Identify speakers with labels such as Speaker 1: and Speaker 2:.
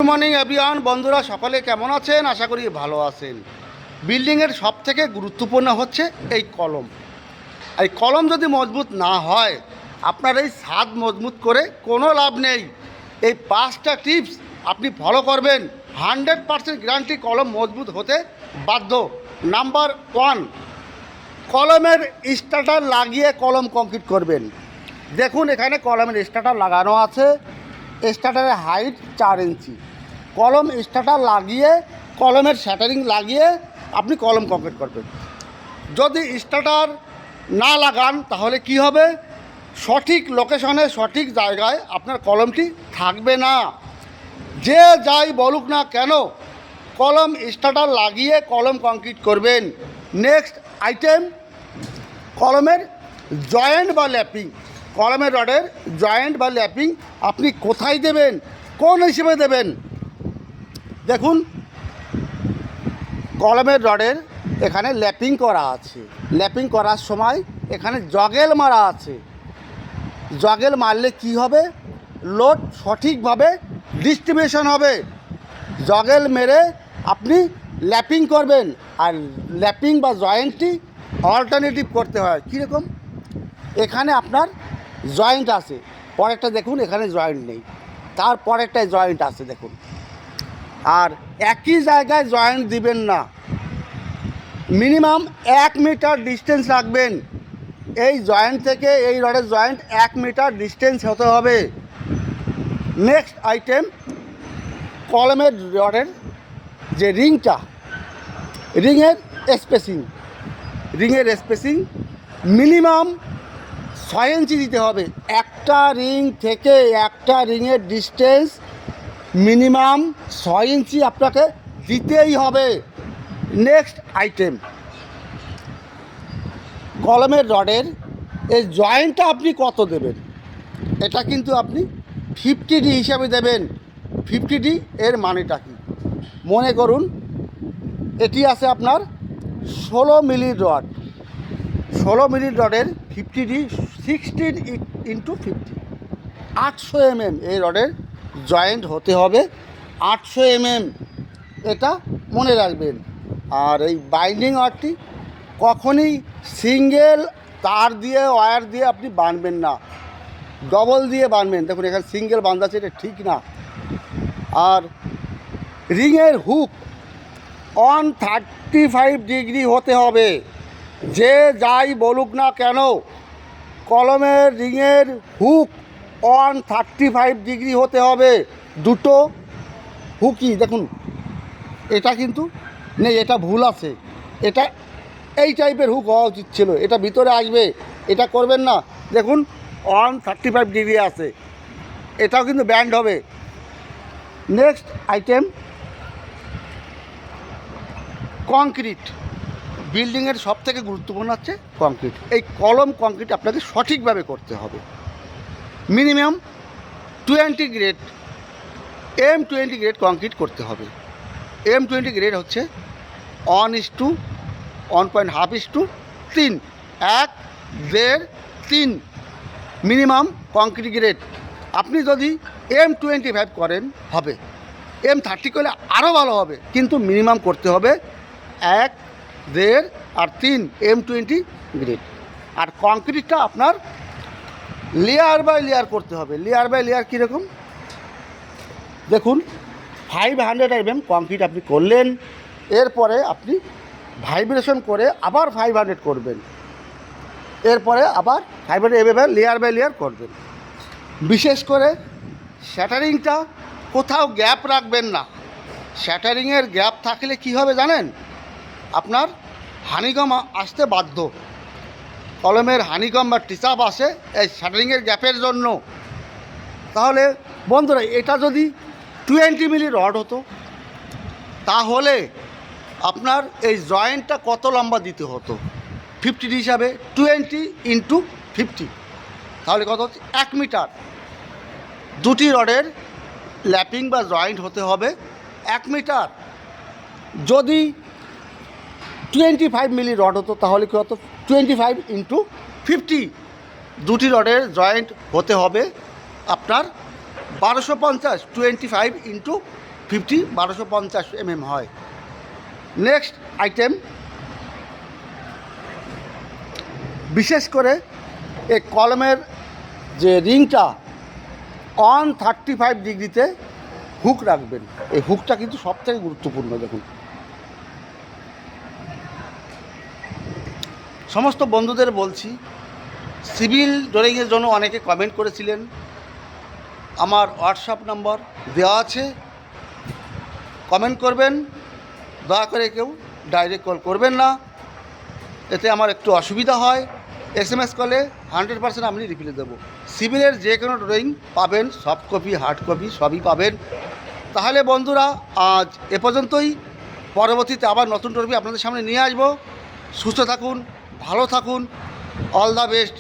Speaker 1: Morning everyone, বন্ধুরা সকলে কেমন আছেন? আশা করি ভালো আছেন। বিল্ডিংয়ের সবথেকে গুরুত্বপূর্ণ হচ্ছে এই কলম। এই কলম যদি মজবুত না হয়, আপনার এই ছাদ মজবুত করে কোনো লাভ নেই। এই 5টা টিপস আপনি ফলো করবেন, 100% গ্যারান্টি কলম মজবুত হতে বাধ্য। নাম্বার 1, কলমের স্টার্টার লাগিয়ে কলম কংক্রিট করবেন। দেখুন, এখানে কলমের স্টার্টার লাগানো আছে। স্টার্টারের হাইট 4 ইঞ্চি। কলম স্টার্টার লাগিয়ে কলমের শ্যাটারিং লাগিয়ে আপনি কলম কংক্রিট করবেন। যদি স্টার্টার না লাগান তাহলে কি হবে? সঠিক লোকেশনে সঠিক জায়গায় আপনার কলমটি থাকবে না। যে যাই বলুক না কেন, কলম স্টার্টার লাগিয়ে কলম কংক্রিট করবেন। নেক্সট আইটেম, কলমের জয়েন্ট বা ল্যাপিং। কলমের রডের জয়েন্ট বা ল্যাপিং আপনি কোথায় দেবেন, কোন হিসেবে দেবেন? দেখুন, কলমের রডের এখানে ল্যাপিং করা আছে। ল্যাপিং করার সময় এখানে জগেল মারা আছে। জগেল মারলে কি হবে? লোড সঠিকভাবে ডিস্ট্রিবিউশন হবে। জগেল মেরে আপনি ল্যাপিং করবেন। আর ল্যাপিং বা জয়েন্টটি অল্টারনেটিভ করতে হয়। কীরকম? এখানে আপনার জয়েন্ট আছে, পরেরটা দেখুন এখানে জয়েন্ট নেই, তারপরেরটায় জয়েন্ট আছে দেখুন। আর একই জায়গায় জয়েন্ট দিবেন না, মিনিমাম 1 মিটার ডিস্টেন্স রাখবেন। এই জয়েন্ট থেকে এই রডের জয়েন্ট 1 মিটার ডিস্টেন্স হতে হবে। নেক্সট আইটেম, কলমের রডের যে রিংটা, রিংয়ের স্পেসিং মিনিমাম 6 ইঞ্চি দিতে হবে। একটা রিং থেকে একটা রিংয়ের ডিস্টেন্স মিনিমাম 6 ইঞ্চি আপনাকে দিতেই হবে। নেক্সট আইটেম, কলমের রডের এই জয়েন্টটা আপনি কত দেবেন? এটা কিন্তু আপনি 50D হিসাবে দেবেন। 50D এর মানেটা কি? মনে করুন এটি আছে আপনার 16 মিলির রড। 16 মিলির রডের 50D 16 × 50, 800 mm এই রডের জয়েন্ট হতে হবে। 800 mm, এটা মনে রাখবেন। আর এই বাইন্ডিং ওয়্যারটি কখনই সিঙ্গেল তার দিয়ে ওয়্যার দিয়ে আপনি বাঁধবেন না, ডবল দিয়ে বাঁধবেন। দেখুন এখানে সিঙ্গেল বাঁধা আছে, এটা ঠিক না। আর রিংয়ের হুক 135 ডিগ্রি হতে হবে। যে যাই বলুক না কেন, কলমের রিংয়ের হুক 135 ডিগ্রি হতে হবে। দুটো হুকই দেখুন, এটা কিন্তু নেই, এটা ভুল আছে। এটা এই টাইপের হুক হওয়া উচিত ছিল, এটা ভিতরে আসবে, এটা করবেন না। দেখুন 135 ডিগ্রি আছে, এটাও কিন্তু ব্যান্ড হবে। Next item, concrete. বিল্ডিংয়ের সবথেকে গুরুত্বপূর্ণ হচ্ছে কংক্রিট। এই কলম কংক্রিট আপনাকে সঠিকভাবে করতে হবে। Minimum 20 grade M20 grade concrete করতে হবে। M20 গ্রেড হচ্ছে 1:1.5:3, 1, 1.5, 3 মিনিমাম কংক্রিট গ্রেড। আপনি যদি M25 করেন হবে, M30 করলে আরও ভালো হবে, কিন্তু মিনিমাম করতে হবে 1, 1.5 আর 3 M20 গ্রেড। আর কংক্রিটটা আপনার লেয়ার বাই লেয়ার করতে হবে। লেয়ার বাই লেয়ার কীরকম? দেখুন 500 mm কংক্রিট আপনি করলেন, এরপরে আপনি ভাইব্রেশন করে আবার 500 করবেন, এরপরে আবার 500 এভাবে লেয়ার বাই লেয়ার করবেন। বিশেষ করে শ্যাটারিংটা কোথাও গ্যাপ রাখবেন না। শ্যাটারিংয়ের গ্যাপ থাকলে কি হবে জানেন? আপনার হানিকম আসতে বাধ্য। কলমের হানিকম বা টিচাপ আসে এই শ্যাটারিংয়ের গ্যাপের জন্য। তাহলে বন্ধুরা, এটা যদি 20 মিলি রড হতো তাহলে আপনার এই জয়েন্টটা কত লম্বা দিতে হতো? 50D হিসাবে 20 × 50, তাহলে কত হচ্ছে? 1 মিটার। দুটি রডের ল্যাপিং বা জয়েন্ট হতে হবে 1 মিটার। যদি 25 মিলি রড হতো তাহলে কী হতো? 25 × 50। দুটি রডের জয়েন্ট হতে হবে আপনার 1250, 25 × 1250 mm হয়। নেক্সট আইটেম, বিশেষ করে এই কলমের যে রিংটা 135 ডিগ্রিতে হুক রাখবেন। এই হুকটা কিন্তু সবথেকে গুরুত্বপূর্ণ। দেখুন, সমস্ত বন্ধুদের বলছি, সিভিল ড্রয়িংয়ের জন্য অনেকে কমেন্ট করেছিলেন, আমার হোয়াটসঅ্যাপ নাম্বার দেওয়া আছে, কমেন্ট করবেন, দয়া করে কেউ ডাইরেক্ট কল করবেন না, এতে আমার একটু অসুবিধা হয়। SMS কলে 100% আমি রিপ্লাই দেবো। সিভিলের যে কোনো ড্রয়িং পাবেন, সফট কপি হার্ড কপি সবই পাবেন। তাহলে বন্ধুরা, আজ এ পর্যন্তই। পরবর্তীতে আবার নতুন টপিক আপনাদের সামনে নিয়ে আসবো। সুস্থ থাকুন, ভালো থাকুন, অল দ্য বেস্ট।